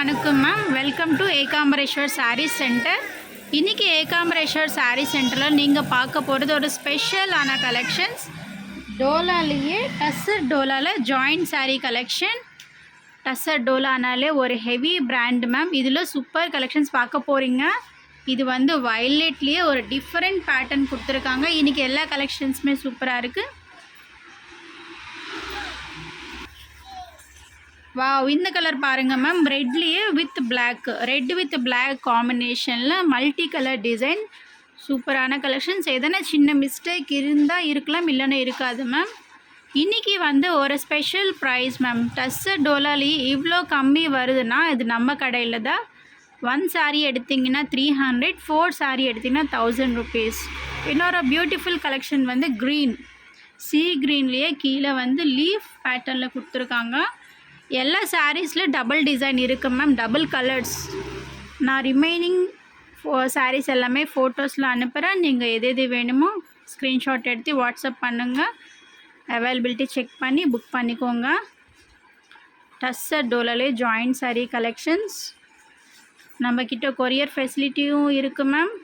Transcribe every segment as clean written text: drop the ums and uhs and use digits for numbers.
வணக்கம் ma'am. Welcome to Ekambareswar sari centre. இன்றைக்கி ஏகாம்பரேஸ்வர் சாரீ சென்டரில் நீங்கள் பார்க்க போகிறது ஒரு ஸ்பெஷலான கலெக்ஷன்ஸ். டோலாலேயே டஸ்ஸர் டோலாவில் ஜாயிண்ட் சாரீ கலெக்ஷன். டஸ்ஸர் டோலானாலே ஒரு ஹெவி பிராண்ட் மேம். இதில் சூப்பர் கலெக்ஷன்ஸ் பார்க்க போகிறீங்க. இது வந்து வயலட்லேயே ஒரு டிஃப்ரெண்ட் பேட்டர்ன் கொடுத்துருக்காங்க. இன்றைக்கி எல்லா கலெக்ஷன்ஸுமே சூப்பராக இருக்குது. வாவ், இந்த கலர் பாருங்கள் மேம். ரெட்லேயே with black, red with black காம்பினேஷனில் மல்டி கலர் டிசைன். சூப்பரான கலெக்ஷன்ஸ். எதனா சின்ன மிஸ்டேக் இருந்தால் இருக்கலாம், இல்லைன்னா இருக்காது மேம். இன்றைக்கி வந்து ஒரு ஸ்பெஷல் ப்ரைஸ் மேம். டஸ்ஸர் டோலாலி இவ்வளோ கம்மி வருதுன்னா இது நம்ம கடையில் தான். 1 சாரீ எடுத்திங்கன்னா 300, 4 சாரீ எடுத்திங்கன்னா 1000 rupees. இன்னொரு பியூட்டிஃபுல் கலெக்ஷன் வந்து க்ரீன், சீ க்ரீன்லேயே கீழே வந்து லீஃப் பேட்டர்னில் கொடுத்துருக்காங்க. எல்லா சாரீஸில் டபுள் டிசைன் இருக்குது மேம், டபுள் கலர்ஸ். நான் ரிமைனிங் சாரீஸ் எல்லாமே ஃபோட்டோஸில் அனுப்புகிறேன். நீங்கள் எது வேணுமோ ஸ்க்ரீன்ஷாட் எடுத்து வாட்ஸ்அப் பண்ணுங்கள். அவைலபிலிட்டி செக் பண்ணி புக் பண்ணிக்கோங்க. டஸ்ஸர் டோலாலே ஜாயிண்ட் சாரீ கலெக்ஷன்ஸ். நம்மக்கிட்ட கொரியர் ஃபெசிலிட்டியும் இருக்குது மேம்.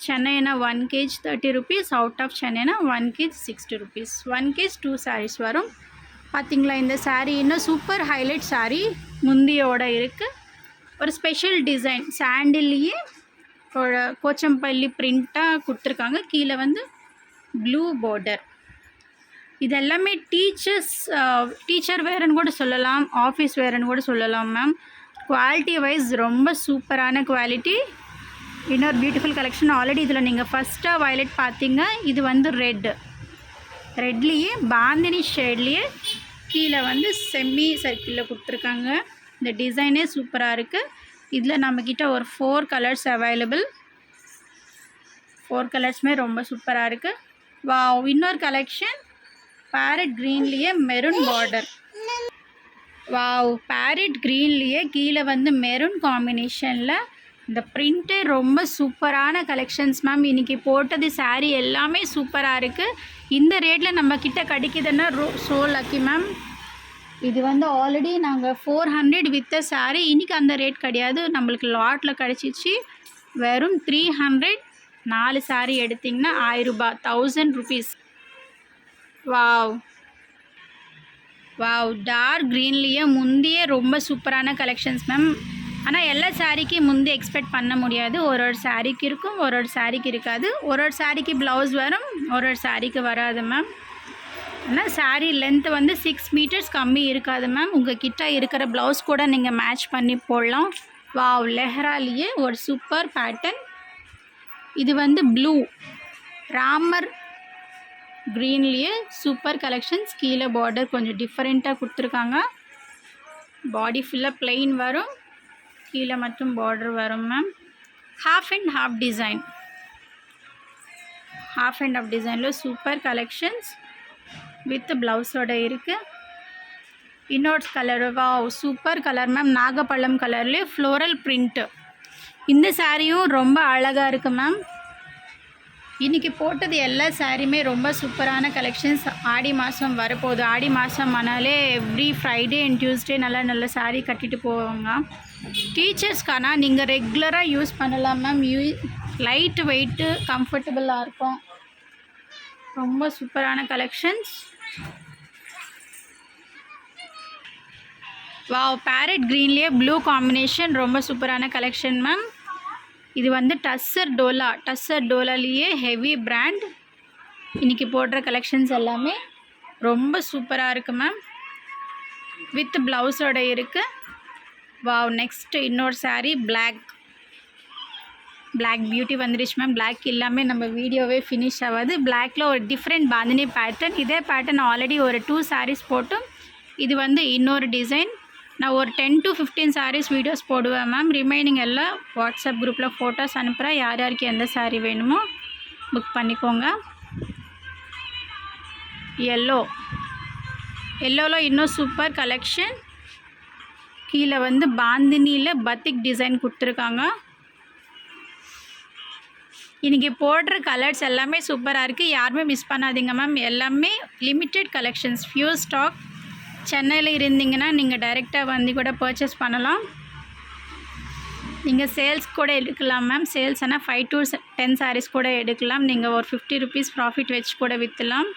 சென்னைனா 1 kg 30 rupees, அவுட் ஆஃப் சென்னைனா 1 kg 60 rupees. 1 kg 2 sarees வரும். பார்த்திங்களா, இந்த சாரீ இன்னும் சூப்பர் ஹைலைட் சாரீ முந்தியோட இருக்குது. ஒரு ஸ்பெஷல் டிசைன் சாண்டில்லையே ஒரு கோச்சம்பள்ளி பிரிண்ட்டாக கொடுத்துருக்காங்க. கீழே வந்து ப்ளூ பார்டர். இதெல்லாமே டீச்சர் வேறுன்னு கூட சொல்லலாம், ஆஃபீஸ் வேறுன்னு கூட சொல்லலாம் மேம். குவாலிட்டி வைஸ் ரொம்ப சூப்பரான குவாலிட்டி. இன்னொரு பியூட்டிஃபுல் கலெக்ஷன். ஆல்ரெடி இதில் நீங்கள் ஃபஸ்ட்டாக வயலட் பார்த்தீங்க. இது வந்து ரெட்லேயே பாந்தினி ஷேட்லேயே கீழே வந்து செம்மி சர்க்கிளில் கொடுத்துருக்காங்க. இந்த டிசைனே சூப்பராக இருக்குது. இதில் நம்மக்கிட்ட ஒரு 4 கலர்ஸ் அவைலபிள். 4 கலர்ஸுமே ரொம்ப சூப்பராக இருக்குது. வாவ், இன்னொரு கலெக்ஷன் பேரட் க்ரீன்லேயே மெரூன் பார்டர். வாவ், பேரட் க்ரீன்லேயே கீழே வந்து மெரூன் காம்பினேஷனில் இந்த பிரிண்ட்டே ரொம்ப சூப்பரான கலெக்ஷன்ஸ் மேம். இன்றைக்கி போட்டது சாரீ எல்லாமே சூப்பராக இருக்குது. இந்த ரேட்டில் நம்மக்கிட்ட கிடைக்கிதுன்னா ஸோ லக்கி மேம். இது வந்து ஆல்ரெடி நாங்கள் 400 வித்த சாரீ. இன்றைக்கி அந்த ரேட் கிடையாது, நம்மளுக்கு லாட்டில் கிடச்சிச்சு. வெறும் 300. 4 சாரீ எடுத்திங்கன்னா 1000 ரூபாய், 1000 rupees. வாவ் வாவ், டார்க் க்ரீன்லேயே முந்தியே ரொம்ப சூப்பரான கலெக்ஷன்ஸ் மேம். ஆனால் எல்லா சாரீக்கு முந்தி எக்ஸ்பெக்ட் பண்ண முடியாது. ஒரு சாரீக்கு இருக்கும், ஒரு சாரீக்கு இருக்காது. ஒரு சாரீக்கு ப்ளவுஸ் வரும், ஒரு சாரீக்கு வராது மேம். ஆனால் சாரீ லென்த்து வந்து 6 meters கம்மி இருக்காது மேம். உங்கள் கிட்ட இருக்கிற ப்ளவுஸ் கூட நீங்கள் மேட்ச் பண்ணி போடலாம். வாவ், லெஹராலேயே ஒரு சூப்பர் பேட்டர்ன். இது வந்து ப்ளூ ராமர் க்ரீன்லேயே சூப்பர் கலெக்ஷன்ஸ். கீழே பார்டர் கொஞ்சம் டிஃப்ரெண்ட்டாக கொடுத்துருக்காங்க. பாடி ஃபுல்லாக ப்ளெயின் வரும், கீழே மட்டும் பார்டர் வரும் ma'am. Half and half design, half and half டிசைனில் சூப்பர் கலெக்ஷன்ஸ் வித் ப்ளவுஸோட இருக்குது. இன்னொரு colour, wow super colour ma'am. நாகப்பழம் கலர்லேயே ஃப்ளோரல் பிரிண்ட்டு. இந்த சாரியும் ரொம்ப அழகாக இருக்குது மேம். இன்றைக்கி போட்டது எல்லா சாரியுமே ரொம்ப சூப்பரான கலெக்ஷன்ஸ். ஆடி மாதம் வரப்போகுது. ஆடி மாதம் ஆனாலே எவ்ரி ஃப்ரைடே அண்ட் டியூஸ்டே நல்ல சாரீ கட்டிட்டு போவாங்க. டீச்சர்ஸ்க்கான நீங்கள் ரெகுலராக யூஸ் பண்ணலாம் மேம். லைட் வெயிட்டு, கம்ஃபர்டபுளாக இருக்கும். ரொம்ப சூப்பரான கலெக்ஷன்ஸ். வாவ், பேரட் க்ரீன்லேயே ப்ளூ காம்பினேஷன் ரொம்ப சூப்பரான கலெக்ஷன் மேம். இது வந்து டஸ்ஸர் டோலாலேயே ஹெவி பிராண்ட். இன்றைக்கி போடுற கலெக்ஷன்ஸ் எல்லாமே ரொம்ப சூப்பராக இருக்குது மேம். வித் ப்ளவுஸோட இருக்குது. வாவ், நெக்ஸ்ட்டு இன்னொரு சாரீ பிளாக் பியூட்டி வந்துடுச்சு மேம். பிளாக் எல்லாமே நம்ம வீடியோவே ஃபினிஷ் ஆகாது. பிளாக்கில் ஒரு டிஃப்ரெண்ட் பாந்தினி பேட்டர்ன். இதே பேட்டர்ன் ஆல்ரெடி ஒரு 2 sarees போட்டும். இது வந்து இன்னொரு டிசைன். நான் ஒரு 10 to 15 sarees வீடியோஸ் போடுவேன் மேம். ரிமைனிங் எல்லாம் வாட்ஸ்அப் குரூப்பில் ஃபோட்டோஸ் அனுப்புகிறேன். யார் யாருக்கு எந்த சாரீ வேணுமோ புக் பண்ணிக்கோங்க. எல்லோவில் இன்னும் சூப்பர் கலெக்ஷன். கீழே வந்து பாந்தினியில் பத்திக் டிசைன் கொடுத்துருக்காங்க. இன்றைக்கி போடுற கலர்ஸ் எல்லாமே சூப்பராக இருக்குது. யாருமே மிஸ் பண்ணாதீங்க மேம். எல்லாமே லிமிட்டெட் கலெக்ஷன்ஸ், ஃபியூ ஸ்டாக். சென்னையில் இருந்தீங்கன்னா நீங்கள் டைரெக்டாக வந்து கூட பர்ச்சேஸ் பண்ணலாம். நீங்கள் சேல்ஸ் கூட எடுக்கலாம் மேம். சேல்ஸ் ஆனால் 5 to 10 sarees கூட எடுக்கலாம். நீங்கள் ஒரு 50 rupees ப்ராஃபிட் வச்சு கூட விற்றலாம்.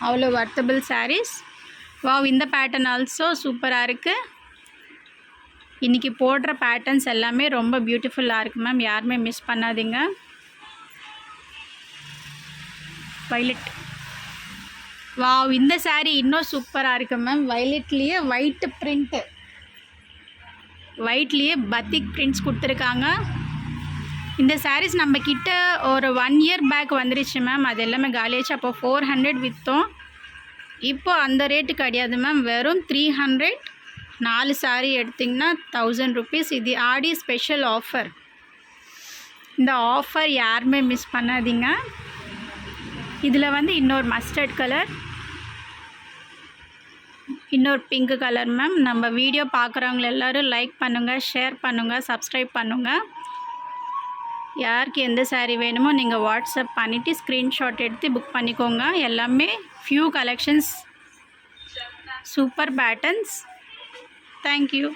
அவ்வளோ வர்த்தபிள் sarees. வாவ், இந்த பேட்டர்ன் ஆல்சோ சூப்பராக இருக்குது. இன்றைக்கி போடுற பேட்டர்ன்ஸ் எல்லாமே ரொம்ப பியூட்டிஃபுல்லாக இருக்குது மேம். யாருமே மிஸ் பண்ணாதீங்க. வைலட், வாவ், இந்த saree இன்னும் சூப்பராக இருக்குது மேம். வைலட்லேயே ஒயிட் பிரிண்ட்டு, ஒயிட்லேயே பத்திக் பிரிண்ட்ஸ் கொடுத்துருக்காங்க. இந்த sarees நம்ம கிட்ட ஒரு 1 year பேக் வந்துருச்சு மேம். அது எல்லாமே காலியாச்சு. அப்போ 400 விற்றோம். இப்போ அந்த ரேட்டு கிடையாது மேம். வெறும் 300. 4 saree எடுத்திங்கன்னா 1000 rupees. இது ஆடி ஸ்பெஷல் ஆஃபர். இந்த ஆஃபர் யாருமே மிஸ் பண்ணாதீங்க. இதில் வந்து இன்னொரு மஸ்டர்ட் கலர், இன்னொரு பிங்க் கலர் மேம். நம்ம வீடியோ பார்க்குறவங்க எல்லோரும் லைக் பண்ணுங்கள், ஷேர் பண்ணுங்கள், சப்ஸ்கிரைப் பண்ணுங்கள். யாருக்கு எந்த saree வேணுமோ நீங்கள் வாட்ஸ்அப் பண்ணிவிட்டு ஸ்க்ரீன்ஷாட் எடுத்து புக் பண்ணிக்கோங்க. எல்லாமே few collections, super patterns. Thank you.